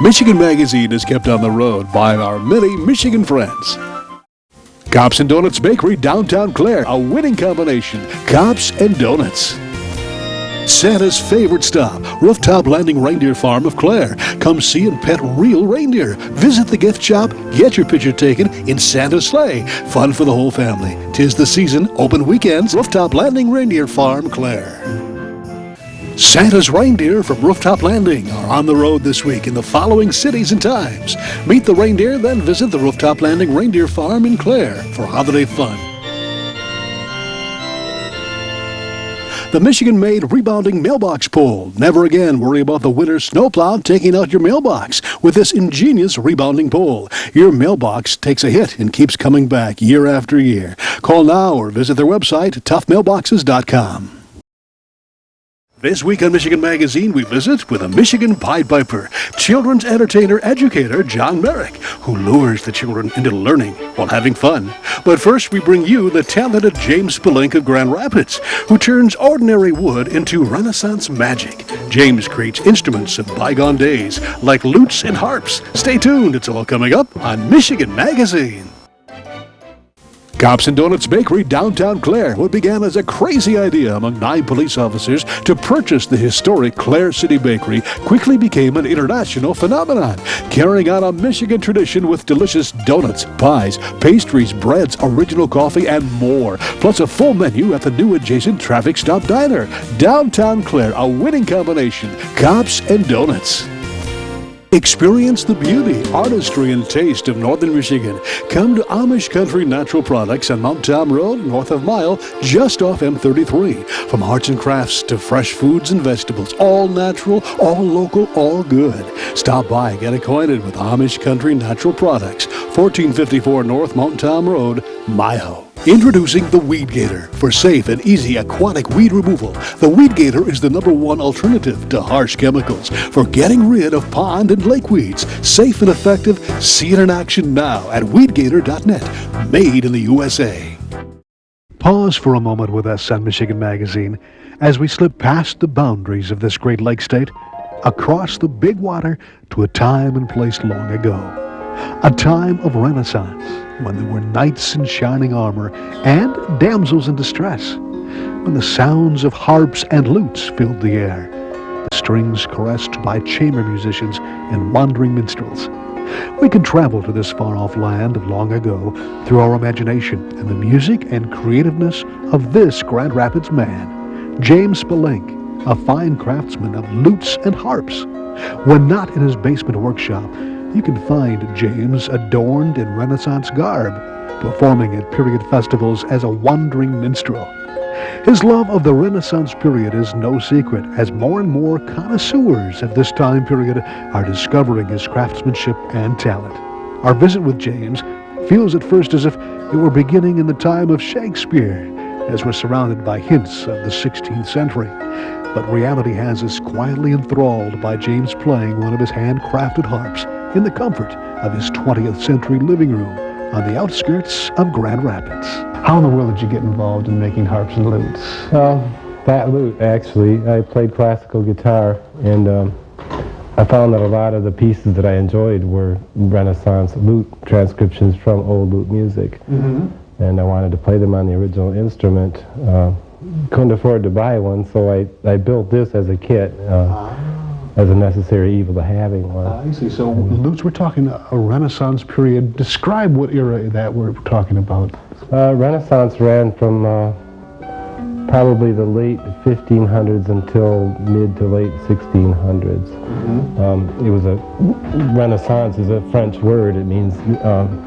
Michigan Magazine is kept on the road by our many Michigan friends. Cops and Donuts Bakery, downtown Clare, a winning combination. Cops and Donuts. Santa's favorite stop, Rooftop Landing Reindeer Farm of Clare. Come see and pet real reindeer. Visit the gift shop, get your picture taken in Santa's sleigh. Fun for the whole family. 'Tis the season, open weekends, Rooftop Landing Reindeer Farm, Clare. Santa's reindeer from Rooftop Landing are on the road this week in the following cities and times. Meet the reindeer, then visit the Rooftop Landing Reindeer Farm in Clare for holiday fun. The Michigan-made rebounding mailbox pole. Never again worry about the winter snowplow taking out your mailbox with this ingenious rebounding pole. Your mailbox takes a hit and keeps coming back year after year. Call now or visit their website, toughmailboxes.com. This week on Michigan Magazine, we visit with a Michigan Pied Piper, children's entertainer educator John Marek, who lures the children into learning while having fun. But first, we bring you the talented James Spalink of Grand Rapids, who turns ordinary wood into Renaissance magic. James creates instruments of bygone days, like lutes and harps. Stay tuned, it's all coming up on Michigan Magazine. Cops and Donuts Bakery, downtown Clare, what began as a crazy idea among 9 police officers to purchase the historic Clare City Bakery quickly became an international phenomenon, carrying on a Michigan tradition with delicious donuts, pies, pastries, breads, original coffee, and more, plus a full menu at the new adjacent traffic stop diner. Downtown Clare, a winning combination, Cops and Donuts. Experience the beauty, artistry, and taste of Northern Michigan. Come to Amish Country Natural Products on Mount Tom Road, north of Mile, just off M33. From arts and crafts to fresh foods and vegetables, all natural, all local, all good. Stop by and get acquainted with Amish Country Natural Products, 1454 North Mount Tom Road, Mile. Introducing the Weed Gator. For safe and easy aquatic weed removal, the Weed Gator is the #1 alternative to harsh chemicals for getting rid of pond and lake weeds. Safe and effective. See it in action now at weedgator.net. Made in the USA. Pause for a moment with us on Michigan Magazine as we slip past the boundaries of this great lake state, across the big water to a time and place long ago. A time of Renaissance, when there were knights in shining armor and damsels in distress, when the sounds of harps and lutes filled the air, the strings caressed by chamber musicians and wandering minstrels. We can travel to this far-off land of long ago through our imagination and the music and creativeness of this Grand Rapids man, James Spalink, a fine craftsman of lutes and harps. When not in his basement workshop, you can find James adorned in Renaissance garb, performing at period festivals as a wandering minstrel. His love of the Renaissance period is no secret, as more and more connoisseurs of this time period are discovering his craftsmanship and talent. Our visit with James feels at first as if it were beginning in the time of Shakespeare, as we're surrounded by hints of the 16th century. But reality has us quietly enthralled by James playing one of his handcrafted harps in the comfort of his 20th century living room on the outskirts of Grand Rapids. How in the world did you get involved in making harps and lutes? That lute, actually. I played classical guitar, and I found that a lot of the pieces that I enjoyed were Renaissance lute transcriptions from old lute music. Mm-hmm. And I wanted to play them on the original instrument. Couldn't afford to buy one, so I built this as a kit. As a necessary evil to having one. I see. So lutes, we're talking a Renaissance period. Describe what era that we're talking about. Renaissance ran from probably the late 1500s until mid to late 1600s. Mm-hmm. It was Renaissance is a French word. It means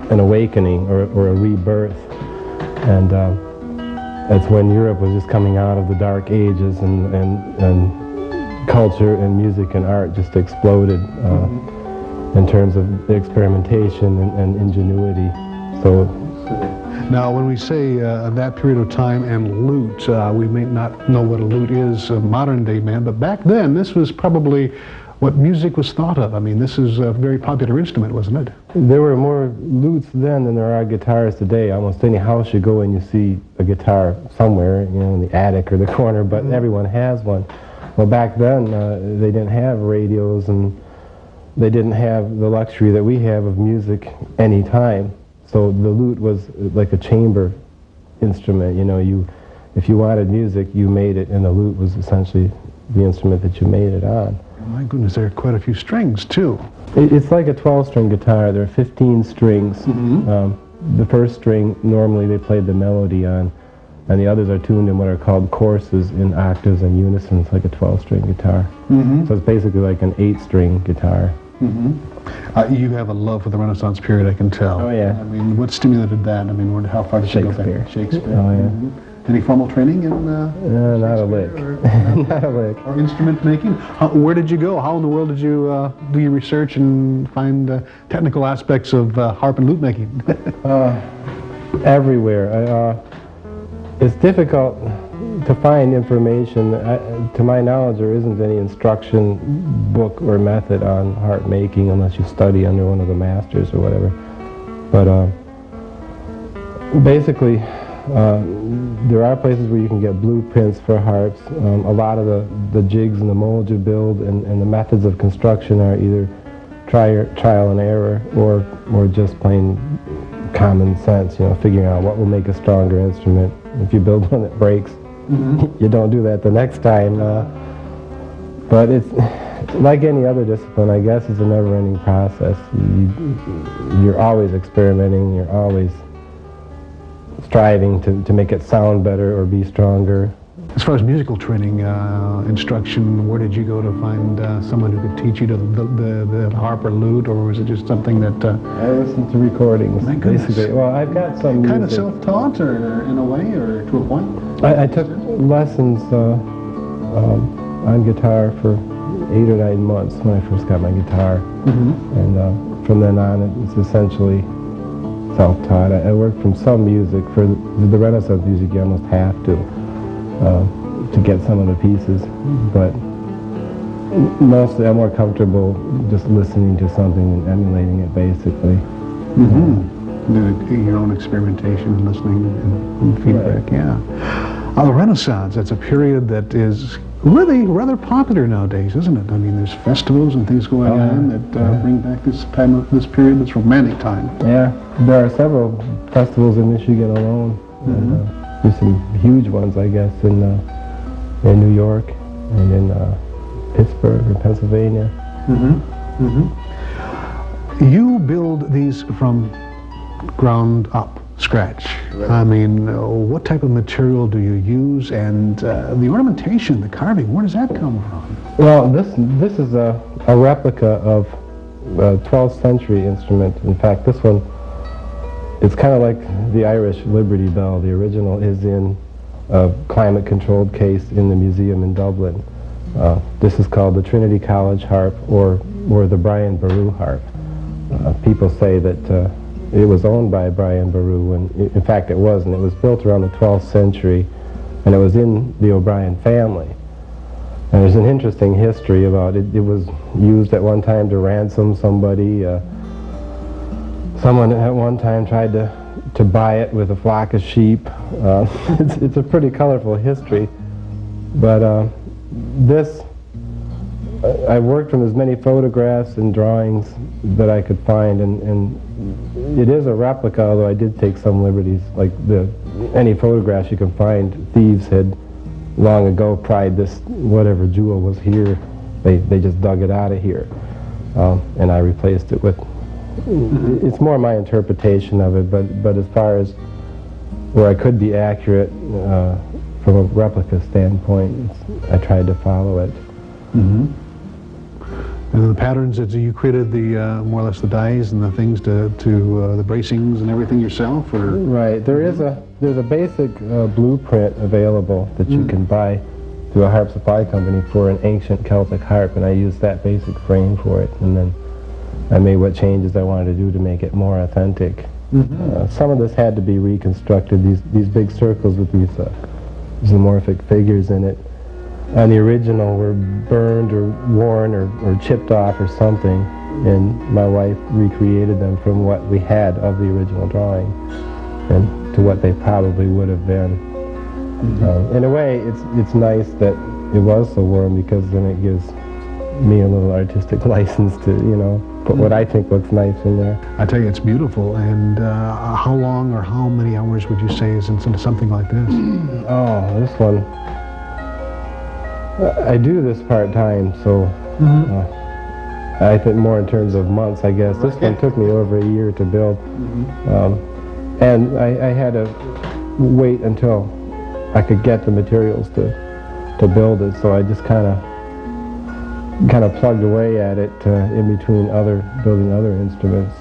an awakening or a rebirth. And that's when Europe was just coming out of the Dark Ages and culture and music and art just exploded in terms of experimentation and ingenuity. So now, when we say that period of time and lute, we may not know what a lute is, a modern-day man, but back then, this was probably what music was thought of. I mean, this is a very popular instrument, wasn't it? There were more lutes then than there are guitars today. Almost any house you go in, you see a guitar somewhere, you know, in the attic or the corner, but everyone has one. Well, back then, they didn't have radios and they didn't have the luxury that we have of music anytime. So the lute was like a chamber instrument. You know, if you wanted music, you made it, and the lute was essentially the instrument that you made it on. My goodness, there are quite a few strings, too. It's like a 12-string guitar. There are 15 strings. The first string, normally they played the melody on, and the others are tuned in what are called courses in octaves and unison. It's like a 12-string guitar. So it's basically like an 8-string guitar. You have a love for the Renaissance period, I can tell. Oh, yeah. I mean, what stimulated that? I mean, how far did you go back? Shakespeare. Oh, yeah. Any formal training in not a lick. Not a lick. Or instrument making? Where did you go? How in the world did you do your research and find technical aspects of harp and lute making? Everywhere. It's difficult to find information. To my knowledge, there isn't any instruction book or method on harp making unless you study under one of the masters or whatever. But basically, there are places where you can get blueprints for harps. A lot of the jigs and the molds you build and the methods of construction are either trial and error or just plain common sense, you know, figuring out what will make a stronger instrument. If you build one that breaks, you don't do that the next time. But it's like any other discipline, I guess. It's a never-ending process. You're always experimenting. You're always striving to make it sound better or be stronger. As far as musical training, instruction, where did you go to find someone who could teach you the harp or lute, or was it just something that... I listened to recordings, basically. Well, I've got some music. Kind of self-taught, or in a way, or to a point? I took lessons on guitar for 8 or 9 months when I first got my guitar. And from then on, it's essentially self-taught. I worked from some music. For the Renaissance music, you almost have to get some of the pieces, but mostly I'm more comfortable just listening to something and emulating it, basically. Your own experimentation, listening, and feedback, right. Yeah. The Renaissance, that's a period that is really rather popular nowadays, isn't it? I mean, there's festivals and things going on that bring back this period, this romantic time. Yeah, there are several festivals in Michigan alone. There's some huge ones, I guess, in New York and in Pittsburgh or Pennsylvania. You build these from ground up, scratch. Right. I mean, what type of material do you use, and the ornamentation, the carving, where does that come from? Well, this is a replica of a 12th century instrument. In fact, this one, it's kind of like the Irish Liberty Bell. The original is in a climate-controlled case in the museum in Dublin. This is called the Trinity College harp, or the Brian Boru harp. People say that it was owned by Brian Boru, and in fact it wasn't. It was built around the 12th century, and it was in the O'Brien family. And there's an interesting history about it. It was used at one time to ransom somebody. Someone at one time tried to buy it with a flock of sheep. It's a pretty colorful history. But I worked from as many photographs and drawings that I could find, and it is a replica, although I did take some liberties. Like any photographs you can find, thieves had long ago pried this, whatever jewel was here, they just dug it out of here. And I replaced it with, it's more my interpretation of it, but as far as where I could be accurate from a replica standpoint, I tried to follow it. And the patterns that you created, the more or less the dies and the things to the bracings and everything yourself, or? Right. There's a basic blueprint available that you can buy through a harp supply company for an ancient Celtic harp, and I used that basic frame for it, and then I made what changes I wanted to do to make it more authentic. Some of this had to be reconstructed. These big circles with these zoomorphic figures in it. And the original were burned or worn or chipped off or something, and my wife recreated them from what we had of the original drawing and to what they probably would have been. In a way, it's nice that it was so worn, because then it gives me a little artistic license to, you know, put what I think looks nice in there. I tell you, it's beautiful. And how long or how many hours would you say is into something like this? Oh, this one, I do this part-time, so I think more in terms of months, I guess. This one took me over a year to build. And I had to wait until I could get the materials to build it, so I just kind of plugged away at it in between building other instruments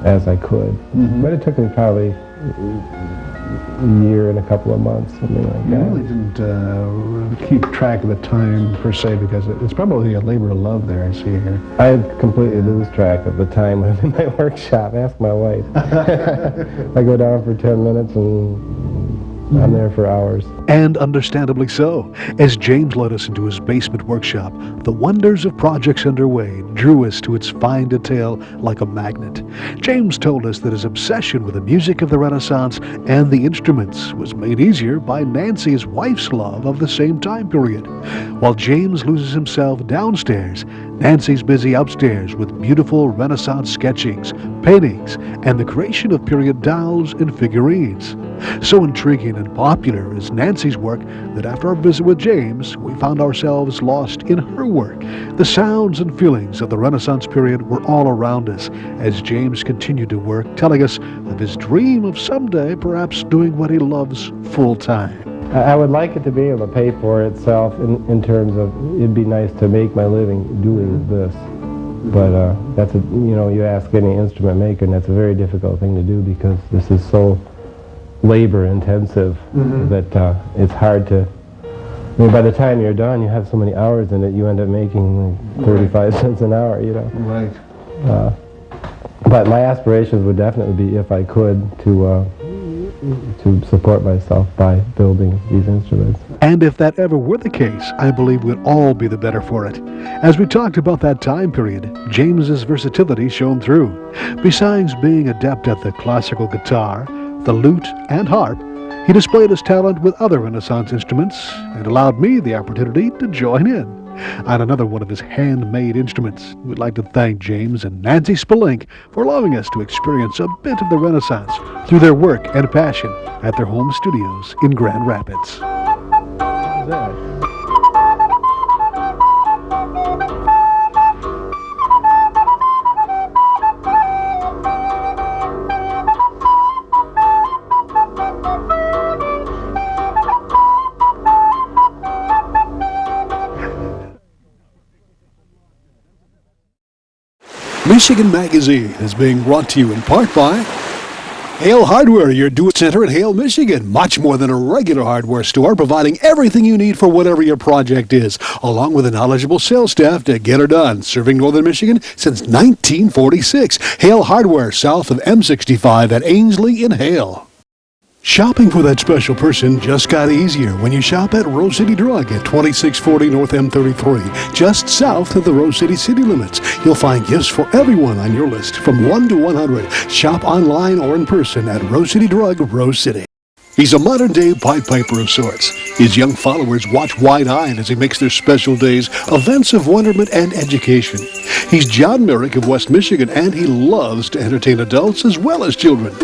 as I could. But it took me probably a year and a couple of months, something like that. You really didn't keep track of the time per se, because it's probably a labor of love there, I see here. I completely lose track of the time when I'm in my workshop. Ask my wife. I go down for 10 minutes and I'm there for hours. And understandably so. As James led us into his basement workshop, the wonders of projects underway drew us to its fine detail like a magnet. James told us that his obsession with the music of the Renaissance and the instruments was made easier by Nancy's wife's love of the same time period. While James loses himself downstairs, Nancy's busy upstairs with beautiful Renaissance sketchings, paintings, and the creation of period dolls and figurines. So intriguing and popular is Nancy's work that after our visit with James, we found ourselves lost in her work. The sounds and feelings of the Renaissance period were all around us as James continued to work, telling us of his dream of someday perhaps doing what he loves full time. I would like it to be able to pay for itself in terms of, it'd be nice to make my living doing this. But that's a, you know, you ask any instrument maker, and that's a very difficult thing to do because this is so labor intensive that it's hard to, I mean, by the time you're done, you have so many hours in it, you end up making like 35 cents an hour, you know. Right. But my aspirations would definitely be, if I could, to support myself by building these instruments. And if that ever were the case, I believe we'd all be the better for it. As we talked about that time period, James's versatility shone through. Besides being adept at the classical guitar, the lute and harp, he displayed his talent with other Renaissance instruments and allowed me the opportunity to join in on another one of his handmade instruments. We'd like to thank James and Nancy Spalink for allowing us to experience a bit of the Renaissance through their work and passion at their home studios in Grand Rapids. How's that? Michigan Magazine is being brought to you in part by Hale Hardware, your do-it-center in Hale, Michigan. Much more than a regular hardware store, providing everything you need for whatever your project is, along with a knowledgeable sales staff to get her done. Serving Northern Michigan since 1946. Hale Hardware, south of M65 at Ainsley in Hale. Shopping for that special person just got easier when you shop at Rose City Drug at 2640 North M33, just south of the Rose City city limits. You'll find gifts for everyone on your list from 1 to 100. Shop online or in person at Rose City Drug, Rose City. He's a modern-day Pied Piper of sorts. His young followers watch wide-eyed as he makes their special days events of wonderment and education. He's John Marek of West Michigan, and he loves to entertain adults as well as children.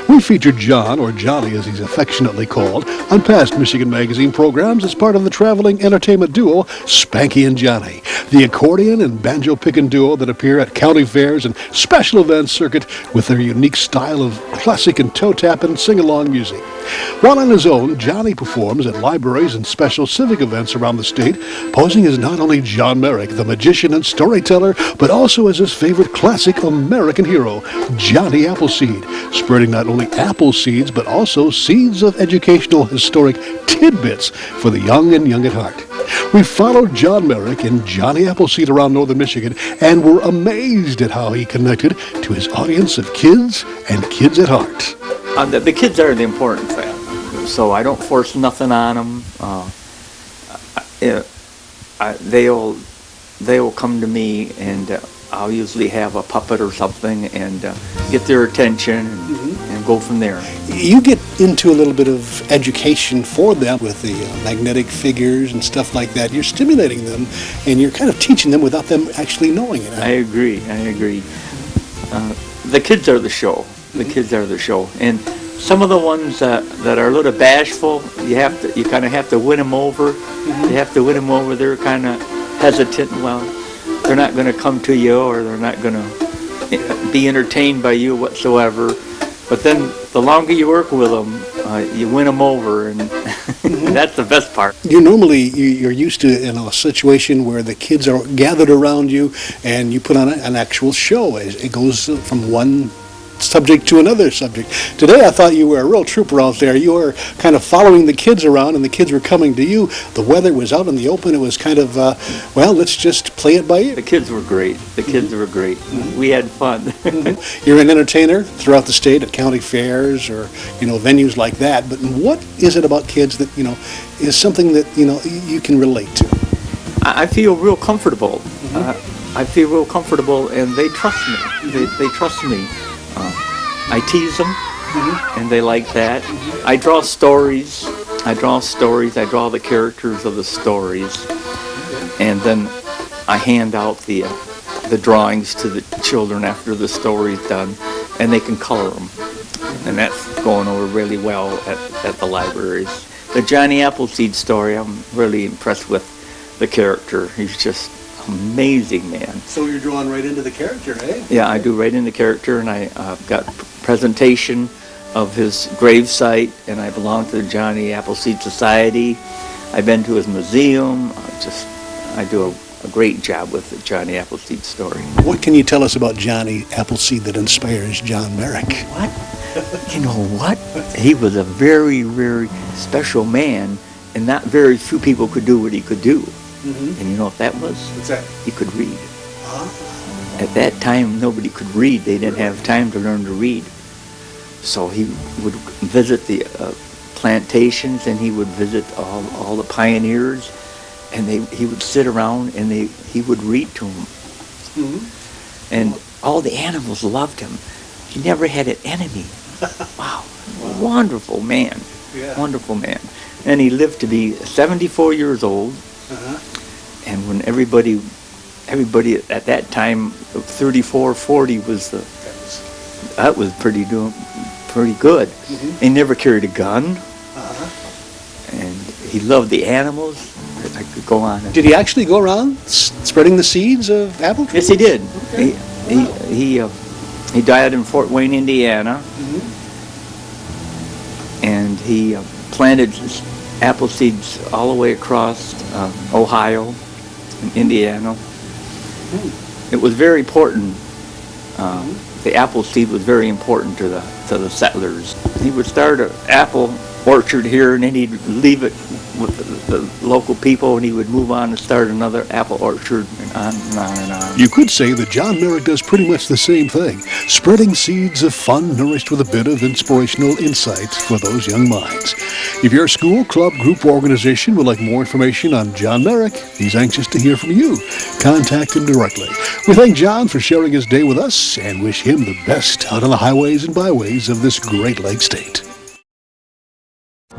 We featured John, or Johnny as he's affectionately called, on past Michigan Magazine programs as part of the traveling entertainment duo Spanky and Johnny, the accordion and banjo-picking duo that appear at county fairs and special events circuit with their unique style of classic and toe-tap and sing-along music. While on his own, Johnny performs at libraries and special civic events around the state, posing as not only John Marek, the magician and storyteller, but also as his favorite classic American hero, Johnny Appleseed, spreading not only apple seeds, but also seeds of educational historic tidbits for the young and young at heart. We followed John Marek and Johnny Appleseed around northern Michigan and were amazed at how he connected to his audience of kids and kids at heart. The kids are the important thing, so I don't force nothing on them. They'll come to me, and I'll usually have a puppet or something and get their attention and go from there. You get into a little bit of education for them with the magnetic figures and stuff like that. You're stimulating them, and you're kind of teaching them without them actually knowing it. I agree. The kids are the show. The kids are the show. And some of the ones that are a little bashful, you kind of have to win them over. You have to win them over. They're kind of hesitant. Well, they're not going to come to you, or they're not going to be entertained by you whatsoever. But then the longer you work with them, you win them over, and that's the best part. You're used to a situation where the kids are gathered around you, and you put on an actual show. It goes from one subject to another subject. Today I thought you were a real trooper out there. You were kind of following the kids around, and the kids were coming to you. The weather was out in the open. It was kind of, well, let's just play it by ear. The kids were great. The kids were great. We had fun. You're an entertainer throughout the state at county fairs or, venues like that. But what is it about kids that, is something that, you can relate to? I feel real comfortable. I feel real comfortable, and they trust me. They trust me. I tease them, and they like that. I draw stories. I draw the characters of the stories, and then I hand out the drawings to the children after the story's done, and they can color them. And that's going over really well at the libraries. The Johnny Appleseed story, I'm really impressed with the character. He's just amazing, man. So you're drawing right into the character, eh? Yeah, I do right in the character, and I got presentation of his gravesite, and I belong to the Johnny Appleseed Society. I've been to his museum. I do a great job with the Johnny Appleseed story. What can you tell us about Johnny Appleseed that inspires John Marek? What? You know what? He was a very, very special man, and not very few people could do what he could do. And you know what that was? What's that? He could read. At that time, nobody could read. They didn't have time to learn to read. So he would visit the plantations, and he would visit all the pioneers, and he would sit around, and he would read to them. And all the animals loved him. He never had an enemy. Wow. Wonderful man. Yeah. Wonderful man. And he lived to be 74 years old. And when everybody at that time, 34, 40 was that was pretty good. He never carried a gun, and he loved the animals. I could go on. Did he actually go around spreading the seeds of apple trees? Yes, he did. Okay. He died in Fort Wayne, Indiana, and he planted apple seeds all the way across Ohio and Indiana. It was very important. The apple seed was very important to the settlers. He would start an apple orchard here, and then he'd leave it with the local people, and he would move on and start another apple orchard, and on and on and on. You could say that John Marek does pretty much the same thing, spreading seeds of fun nourished with a bit of inspirational insight for those young minds. If your school, club, group, or organization would like more information on John Marek, he's anxious to hear from you. Contact him directly. We thank John for sharing his day with us and wish him the best out on the highways and byways of this Great Lake state.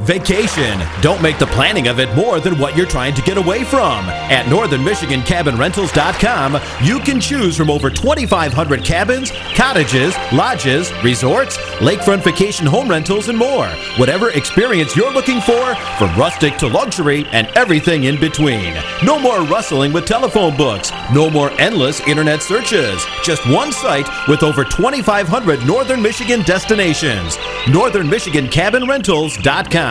Vacation. Don't make the planning of it more than what you're trying to get away from. At northernmichigancabinrentals.com, you can choose from over 2,500 cabins, cottages, lodges, resorts, lakefront vacation home rentals, and more. Whatever experience you're looking for, from rustic to luxury and everything in between. No more rustling with telephone books. No more endless internet searches. Just one site with over 2,500 Northern Michigan destinations. northernmichigancabinrentals.com.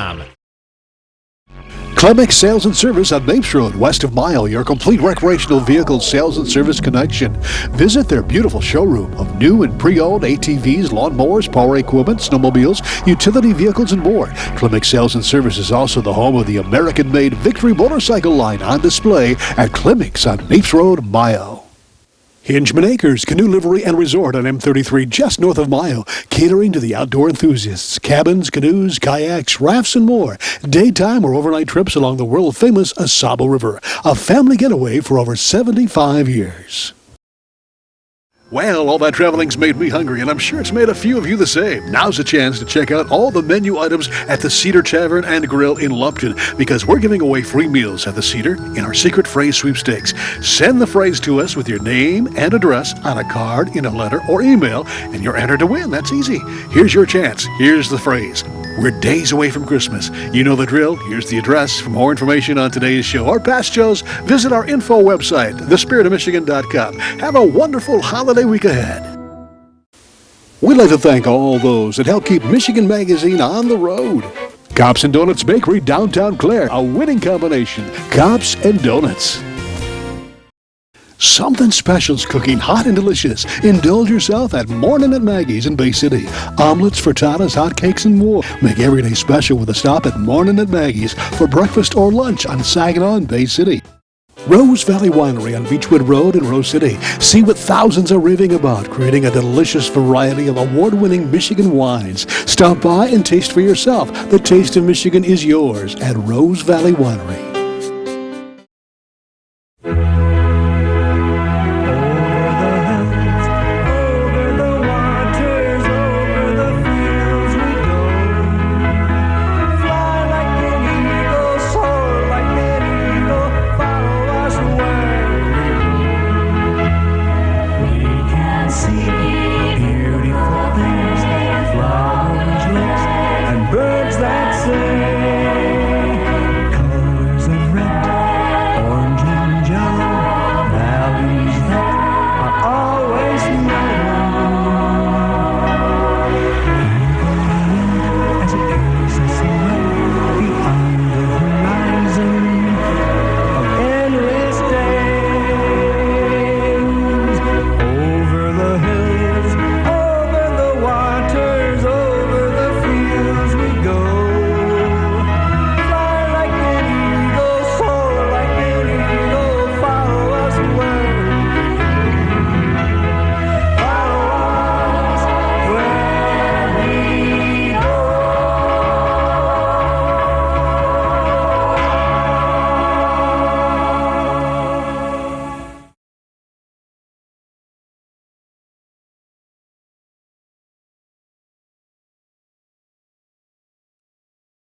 Clemix Sales and Service on Mapes Road, west of Mile, your complete recreational vehicle sales and service connection. Visit their beautiful showroom of new and pre-owned ATVs, lawnmowers, power equipment, snowmobiles, utility vehicles, and more. Clemix Sales and Service is also the home of the American-made Victory motorcycle line on display at Clemix on Mapes Road, Mile. Hingeman Acres Canoe Livery and Resort on M33 just north of Mile, catering to the outdoor enthusiasts. Cabins, canoes, kayaks, rafts, and more. Daytime or overnight trips along the world-famous Asaba River. A family getaway for over 75 years. Well, all that traveling's made me hungry, and I'm sure it's made a few of you the same. Now's the chance to check out all the menu items at the Cedar Tavern and Grill in Lupton, because we're giving away free meals at the Cedar in our secret phrase sweepstakes. Send the phrase to us with your name and address on a card, in a letter, or email, and you're entered to win. That's easy. Here's your chance. Here's the phrase. We're days away from Christmas. You know the drill. Here's the address. For more information on today's show or past shows, visit our info website, thespiritofmichigan.com. Have a wonderful holiday week ahead. We'd like to thank all those that help keep Michigan Magazine on the road. Cops and Donuts Bakery, downtown Clare, a winning combination. Cops and Donuts. Something special's cooking, hot and delicious. Indulge yourself at Morning at Maggie's in Bay City. Omelets, frittatas, hotcakes, and more. Make every day special with a stop at Morning at Maggie's for breakfast or lunch on Saginaw in Bay City. Rose Valley Winery on Beechwood Road in Rose City. See what thousands are raving about, creating a delicious variety of award-winning Michigan wines. Stop by and taste for yourself. The taste of Michigan is yours at Rose Valley Winery.